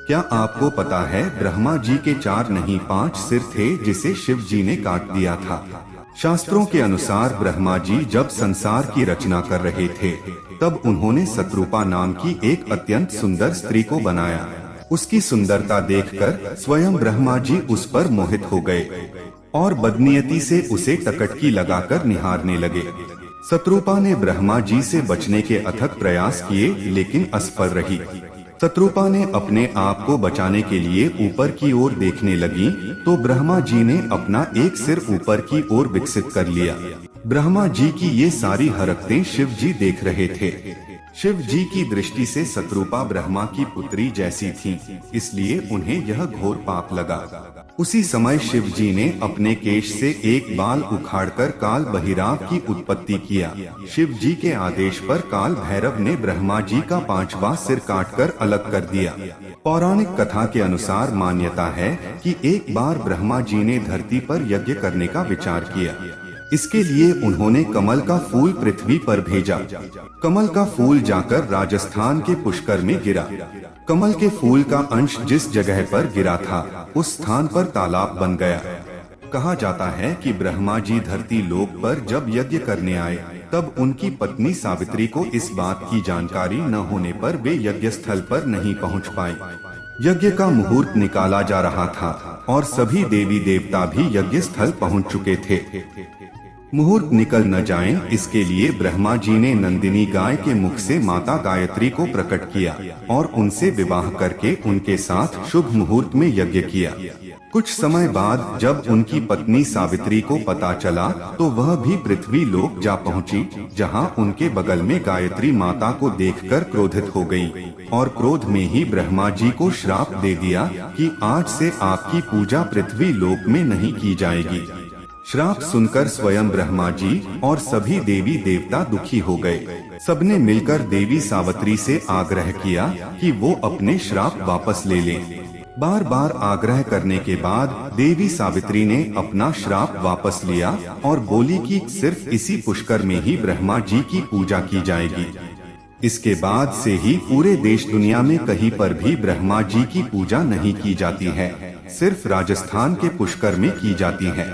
क्या आपको पता है ब्रह्मा जी के 4 नहीं 5 सिर थे जिसे शिव जी ने काट दिया था। शास्त्रों के अनुसार ब्रह्मा जी जब संसार की रचना कर रहे थे तब उन्होंने शत्रुपा नाम की एक अत्यंत सुंदर स्त्री को बनाया। उसकी सुंदरता देखकर स्वयं ब्रह्मा जी उस पर मोहित हो गए और बदनीयती से उसे टकटकी लगाकर निहारने लगे। शत्रुपा ने ब्रह्मा जी से बचने के अथक प्रयास किए लेकिन असफल रही। शत्रुपा ने अपने आप को बचाने के लिए ऊपर की ओर देखने लगी तो ब्रह्मा जी ने अपना एक सिर ऊपर की ओर विकसित कर लिया। ब्रह्मा जी की ये सारी हरकतें शिव जी देख रहे थे। शिव जी की दृष्टि से शत्रुपा ब्रह्मा की पुत्री जैसी थी, इसलिए उन्हें यह घोर पाप लगा। उसी समय शिव जी ने अपने केश से एक बाल उखाड़कर काल बहिराव की उत्पत्ति किया। शिव जी के आदेश पर काल भैरव ने ब्रह्मा जी का 5वां सिर काटकर अलग कर दिया। पौराणिक कथा के अनुसार मान्यता है कि एक बार ब्रह्मा जी ने धरती पर यज्ञ करने का विचार किया। इसके लिए उन्होंने कमल का फूल पृथ्वी पर भेजा। कमल का फूल जाकर राजस्थान के पुष्कर में गिरा। कमल के फूल का अंश जिस जगह पर गिरा था उस स्थान पर तालाब बन गया। कहा जाता है कि ब्रह्मा जी धरती लोक पर जब यज्ञ करने आए तब उनकी पत्नी सावित्री को इस बात की जानकारी न होने पर वे यज्ञ स्थल पर नहीं पहुंच पाए। यज्ञ का मुहूर्त निकाला जा रहा था और सभी देवी देवता भी यज्ञ स्थल पहुंच चुके थे। मुहूर्त निकल न जाए इसके लिए ब्रह्मा जी ने नंदिनी गाय के मुख से माता गायत्री को प्रकट किया और उनसे विवाह करके उनके साथ शुभ मुहूर्त में यज्ञ किया। कुछ समय बाद जब उनकी पत्नी सावित्री को पता चला तो वह भी पृथ्वी लोक जा पहुंची, जहां उनके बगल में गायत्री माता को देखकर क्रोधित हो गई और क्रोध में ही ब्रह्मा जी को श्राप दे दिया कि आज से आपकी पूजा पृथ्वी लोक में नहीं की जाएगी। श्राप सुनकर स्वयं ब्रह्मा जी और सभी देवी देवता दुखी हो गए। सबने मिलकर देवी सावित्री से आग्रह किया कि वो अपने श्राप वापस ले लें। बार बार आग्रह करने के बाद देवी सावित्री ने अपना श्राप वापस लिया और बोली कि सिर्फ इसी पुष्कर में ही ब्रह्मा जी की पूजा की जाएगी। इसके बाद से ही पूरे देश दुनिया में कहीं पर भी ब्रह्मा जी की पूजा नहीं की जाती है, सिर्फ राजस्थान के पुष्कर में की जाती है।